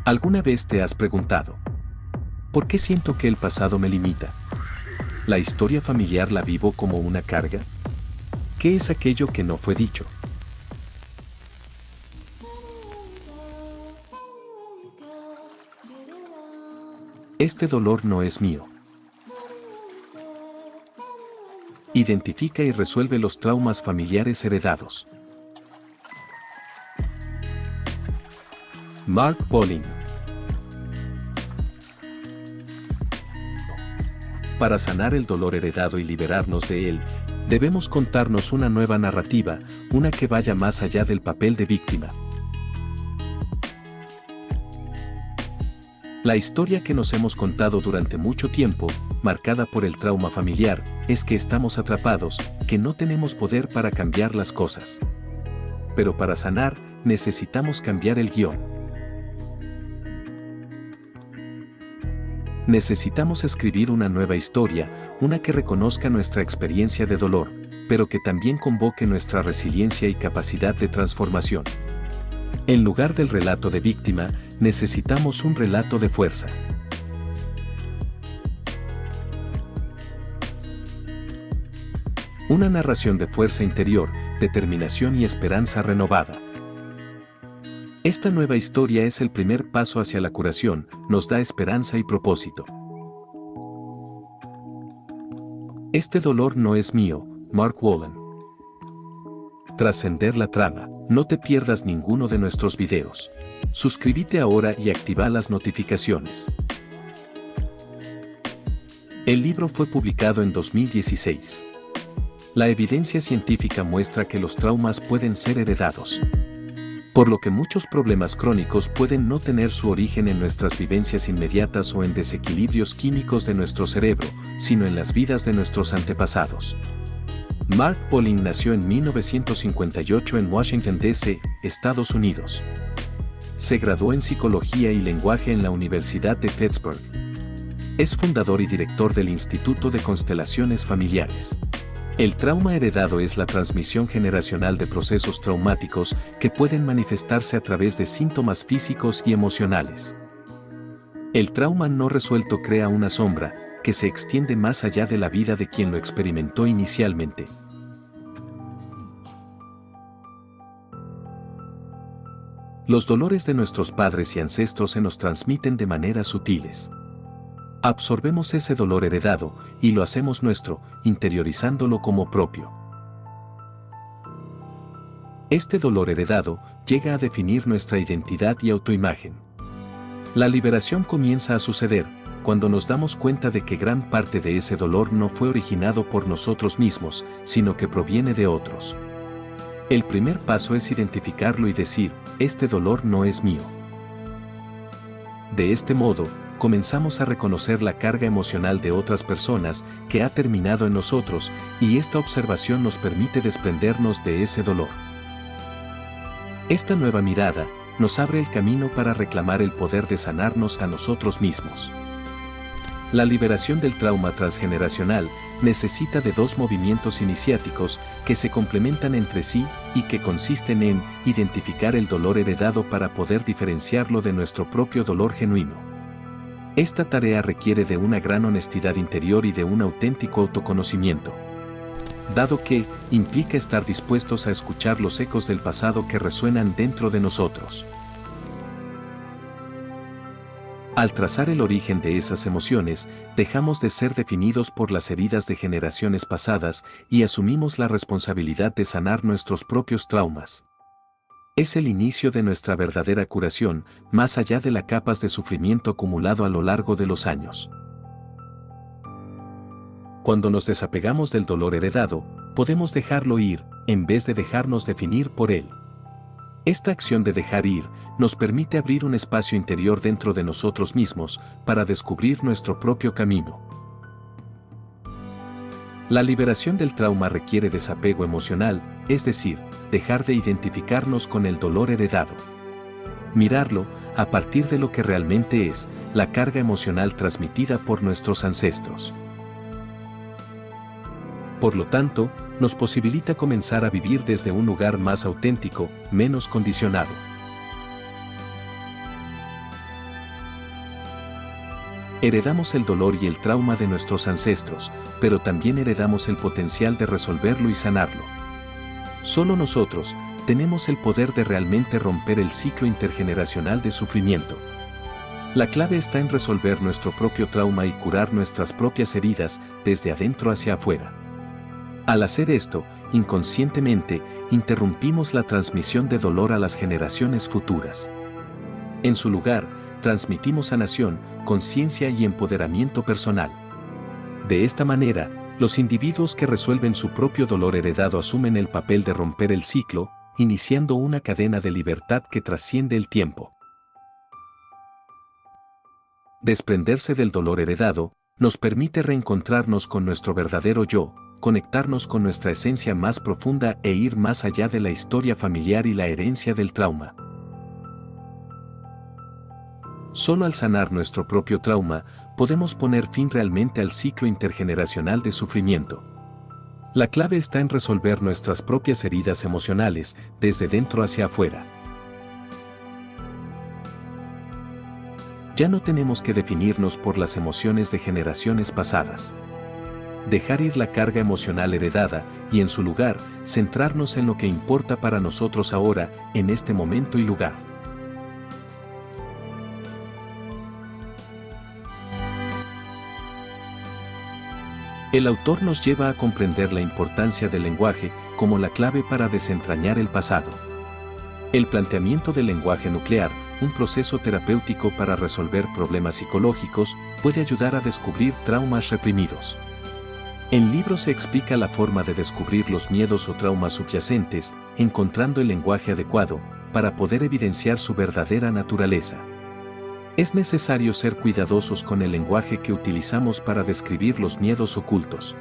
¿Alguna vez te has preguntado, ¿por qué siento que el pasado me limita? ¿La historia familiar la vivo como una carga? ¿Qué es aquello que no fue dicho? Este dolor no es mío. Identifica y resuelve los traumas familiares heredados. Mark Bolin. Para sanar el dolor heredado y liberarnos de él, debemos contarnos una nueva narrativa, una que vaya más allá del papel de víctima. La historia que nos hemos contado durante mucho tiempo, marcada por el trauma familiar, es que estamos atrapados, que no tenemos poder para cambiar las cosas. Pero para sanar, necesitamos cambiar el guión. Necesitamos escribir una nueva historia, una que reconozca nuestra experiencia de dolor, pero que también convoque nuestra resiliencia y capacidad de transformación. En lugar del relato de víctima, necesitamos un relato de fuerza. Una narración de fuerza interior, determinación y esperanza renovada. Esta nueva historia es el primer paso hacia la curación, nos da esperanza y propósito. Este dolor no es mío, Mark Wolin. Trascender la trama. No te pierdas ninguno de nuestros videos. Suscríbete ahora y activa las notificaciones. El libro fue publicado en 2016. La evidencia científica muestra que los traumas pueden ser heredados, por lo que muchos problemas crónicos pueden no tener su origen en nuestras vivencias inmediatas o en desequilibrios químicos de nuestro cerebro, sino en las vidas de nuestros antepasados. Mark Bolin nació en 1958 en Washington, D.C., Estados Unidos. Se graduó en Psicología y Lenguaje en la Universidad de Pittsburgh. Es fundador y director del Instituto de Constelaciones Familiares. El trauma heredado es la transmisión generacional de procesos traumáticos que pueden manifestarse a través de síntomas físicos y emocionales. El trauma no resuelto crea una sombra que se extiende más allá de la vida de quien lo experimentó inicialmente. Los dolores de nuestros padres y ancestros se nos transmiten de maneras sutiles. Absorbemos ese dolor heredado y lo hacemos nuestro, interiorizándolo como propio. Este dolor heredado llega a definir nuestra identidad y autoimagen. La liberación comienza a suceder cuando nos damos cuenta de que gran parte de ese dolor no fue originado por nosotros mismos, sino que proviene de otros. El primer paso es identificarlo y decir, este dolor no es mío. De este modo, comenzamos a reconocer la carga emocional de otras personas que ha terminado en nosotros, y esta observación nos permite desprendernos de ese dolor. Esta nueva mirada nos abre el camino para reclamar el poder de sanarnos a nosotros mismos. La liberación del trauma transgeneracional necesita de dos movimientos iniciáticos que se complementan entre sí y que consisten en identificar el dolor heredado para poder diferenciarlo de nuestro propio dolor genuino. Esta tarea requiere de una gran honestidad interior y de un auténtico autoconocimiento, dado que implica estar dispuestos a escuchar los ecos del pasado que resuenan dentro de nosotros. Al trazar el origen de esas emociones, dejamos de ser definidos por las heridas de generaciones pasadas y asumimos la responsabilidad de sanar nuestros propios traumas. Es el inicio de nuestra verdadera curación, más allá de las capas de sufrimiento acumulado a lo largo de los años. Cuando nos desapegamos del dolor heredado, podemos dejarlo ir, en vez de dejarnos definir por él. Esta acción de dejar ir nos permite abrir un espacio interior dentro de nosotros mismos para descubrir nuestro propio camino. La liberación del trauma requiere desapego emocional, es decir, dejar de identificarnos con el dolor heredado. Mirarlo, a partir de lo que realmente es, la carga emocional transmitida por nuestros ancestros. Por lo tanto, nos posibilita comenzar a vivir desde un lugar más auténtico, menos condicionado. Heredamos el dolor y el trauma de nuestros ancestros, pero también heredamos el potencial de resolverlo y sanarlo. Solo nosotros tenemos el poder de realmente romper el ciclo intergeneracional de sufrimiento. La clave está en resolver nuestro propio trauma y curar nuestras propias heridas desde adentro hacia afuera. Al hacer esto, inconscientemente, interrumpimos la transmisión de dolor a las generaciones futuras. En su lugar, transmitimos sanación, conciencia y empoderamiento personal. De esta manera, los individuos que resuelven su propio dolor heredado asumen el papel de romper el ciclo, iniciando una cadena de libertad que trasciende el tiempo. Desprenderse del dolor heredado nos permite reencontrarnos con nuestro verdadero yo, conectarnos con nuestra esencia más profunda e ir más allá de la historia familiar y la herencia del trauma. Solo al sanar nuestro propio trauma, podemos poner fin realmente al ciclo intergeneracional de sufrimiento. La clave está en resolver nuestras propias heridas emocionales, desde dentro hacia afuera. Ya no tenemos que definirnos por las emociones de generaciones pasadas. Dejar ir la carga emocional heredada y en su lugar, centrarnos en lo que importa para nosotros ahora, en este momento y lugar. El autor nos lleva a comprender la importancia del lenguaje como la clave para desentrañar el pasado. El planteamiento del lenguaje nuclear, un proceso terapéutico para resolver problemas psicológicos, puede ayudar a descubrir traumas reprimidos. En libro se explica la forma de descubrir los miedos o traumas subyacentes, encontrando el lenguaje adecuado, para poder evidenciar su verdadera naturaleza. Es necesario ser cuidadosos con el lenguaje que utilizamos para describir los miedos ocultos.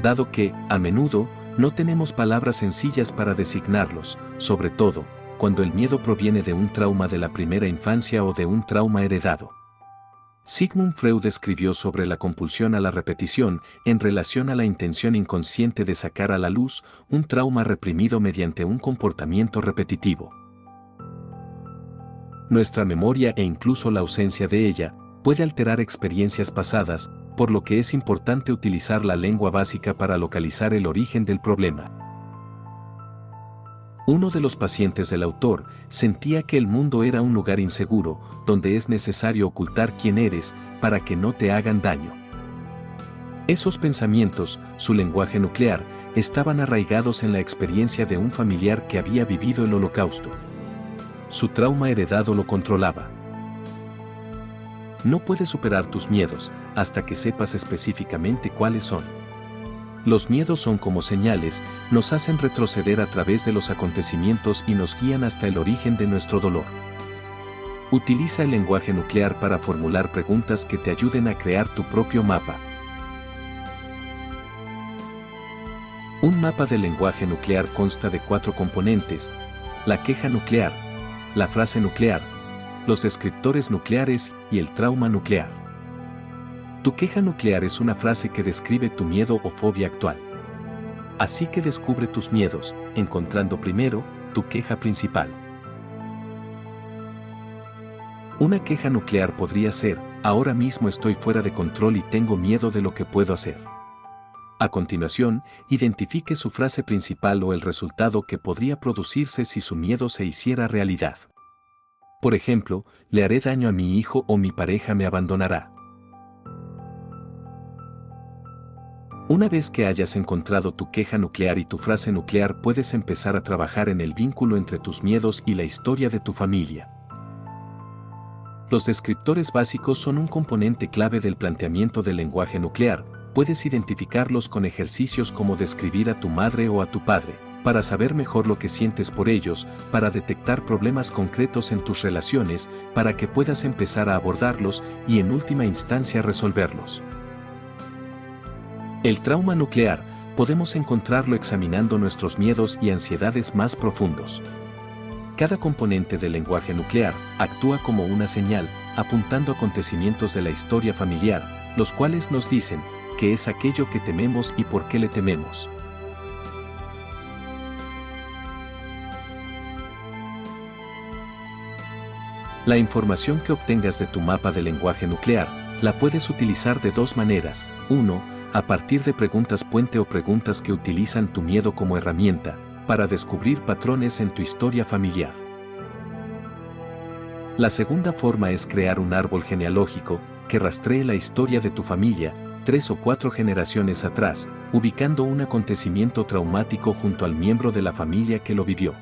Dado que, a menudo, no tenemos palabras sencillas para designarlos, sobre todo, cuando el miedo proviene de un trauma de la primera infancia o de un trauma heredado. Sigmund Freud escribió sobre la compulsión a la repetición en relación a la intención inconsciente de sacar a la luz un trauma reprimido mediante un comportamiento repetitivo. Nuestra memoria e incluso la ausencia de ella puede alterar experiencias pasadas, por lo que es importante utilizar la lengua básica para localizar el origen del problema. Uno de los pacientes del autor sentía que el mundo era un lugar inseguro, donde es necesario ocultar quién eres para que no te hagan daño. Esos pensamientos, su lenguaje nuclear, estaban arraigados en la experiencia de un familiar que había vivido el Holocausto. Su trauma heredado lo controlaba. No puedes superar tus miedos hasta que sepas específicamente cuáles son. Los miedos son como señales, nos hacen retroceder a través de los acontecimientos y nos guían hasta el origen de nuestro dolor. Utiliza el lenguaje nuclear para formular preguntas que te ayuden a crear tu propio mapa. Un mapa del lenguaje nuclear consta de 4 componentes: la queja nuclear, la frase nuclear, los descriptores nucleares y el trauma nuclear. Tu queja nuclear es una frase que describe tu miedo o fobia actual. Así que descubre tus miedos, encontrando primero tu queja principal. Una queja nuclear podría ser: ahora mismo estoy fuera de control y tengo miedo de lo que puedo hacer. A continuación, identifique su frase principal o el resultado que podría producirse si su miedo se hiciera realidad. Por ejemplo, le haré daño a mi hijo o mi pareja me abandonará. Una vez que hayas encontrado tu queja nuclear y tu frase nuclear, puedes empezar a trabajar en el vínculo entre tus miedos y la historia de tu familia. Los descriptores básicos son un componente clave del planteamiento del lenguaje nuclear. Puedes identificarlos con ejercicios como describir a tu madre o a tu padre, para saber mejor lo que sientes por ellos, para detectar problemas concretos en tus relaciones, para que puedas empezar a abordarlos y en última instancia resolverlos. El trauma nuclear, podemos encontrarlo examinando nuestros miedos y ansiedades más profundos. Cada componente del lenguaje nuclear actúa como una señal, apuntando a acontecimientos de la historia familiar, los cuales nos dicen qué es aquello que tememos y por qué le tememos. La información que obtengas de tu mapa de lenguaje nuclear la puedes utilizar de dos maneras. 1. A partir de preguntas puente o preguntas que utilizan tu miedo como herramienta, para descubrir patrones en tu historia familiar. La segunda forma es crear un árbol genealógico, que rastree la historia de tu familia, 3 o 4 generaciones atrás, ubicando un acontecimiento traumático junto al miembro de la familia que lo vivió.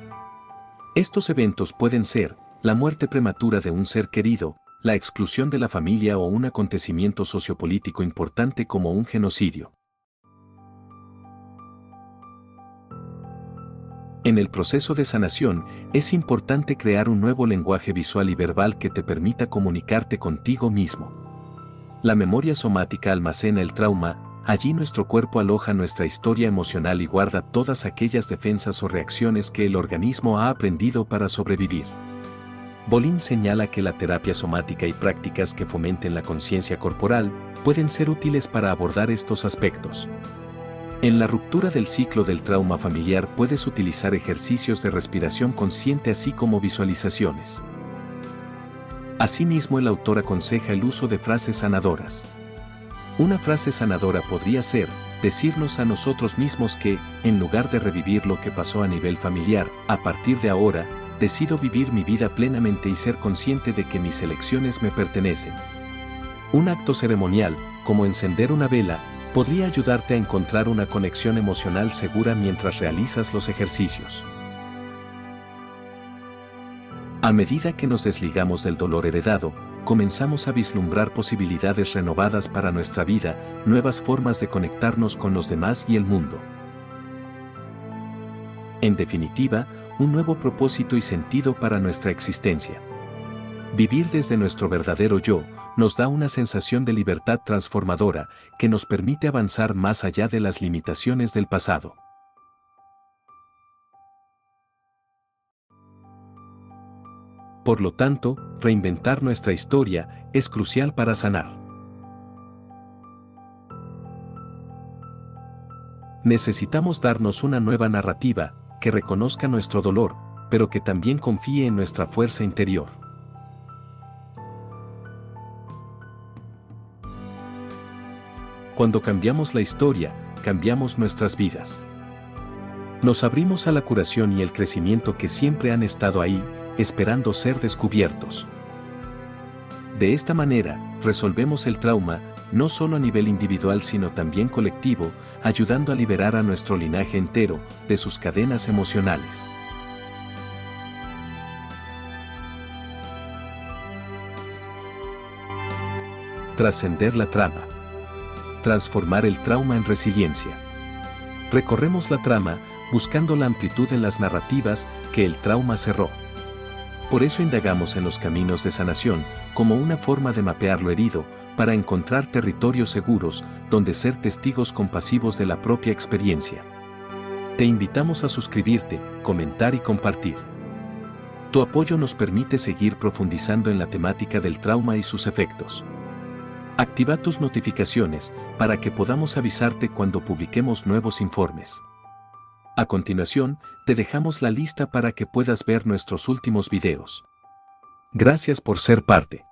Estos eventos pueden ser la muerte prematura de un ser querido, la exclusión de la familia o un acontecimiento sociopolítico importante como un genocidio. En el proceso de sanación, es importante crear un nuevo lenguaje visual y verbal que te permita comunicarte contigo mismo. La memoria somática almacena el trauma, allí nuestro cuerpo aloja nuestra historia emocional y guarda todas aquellas defensas o reacciones que el organismo ha aprendido para sobrevivir. Bolin señala que la terapia somática y prácticas que fomenten la conciencia corporal pueden ser útiles para abordar estos aspectos. En la ruptura del ciclo del trauma familiar puedes utilizar ejercicios de respiración consciente así como visualizaciones. Asimismo, el autor aconseja el uso de frases sanadoras. Una frase sanadora podría ser, decirnos a nosotros mismos que, en lugar de revivir lo que pasó a nivel familiar, a partir de ahora, decido vivir mi vida plenamente y ser consciente de que mis elecciones me pertenecen. Un acto ceremonial, como encender una vela, podría ayudarte a encontrar una conexión emocional segura mientras realizas los ejercicios. A medida que nos desligamos del dolor heredado, comenzamos a vislumbrar posibilidades renovadas para nuestra vida, nuevas formas de conectarnos con los demás y el mundo. En definitiva, un nuevo propósito y sentido para nuestra existencia. Vivir desde nuestro verdadero yo nos da una sensación de libertad transformadora que nos permite avanzar más allá de las limitaciones del pasado. Por lo tanto, reinventar nuestra historia es crucial para sanar. Necesitamos darnos una nueva narrativa que reconozca nuestro dolor, pero que también confíe en nuestra fuerza interior. Cuando cambiamos la historia, cambiamos nuestras vidas. Nos abrimos a la curación y el crecimiento que siempre han estado ahí, esperando ser descubiertos. De esta manera, resolvemos el trauma, no solo a nivel individual sino también colectivo, ayudando a liberar a nuestro linaje entero de sus cadenas emocionales. Trascender la trama. Transformar el trauma en resiliencia. Recorremos la trama, buscando la amplitud en las narrativas que el trauma cerró. Por eso indagamos en los caminos de sanación, como una forma de mapear lo herido, para encontrar territorios seguros, donde ser testigos compasivos de la propia experiencia. Te invitamos a suscribirte, comentar y compartir. Tu apoyo nos permite seguir profundizando en la temática del trauma y sus efectos. Activa tus notificaciones para que podamos avisarte cuando publiquemos nuevos informes. A continuación, te dejamos la lista para que puedas ver nuestros últimos videos. Gracias por ser parte.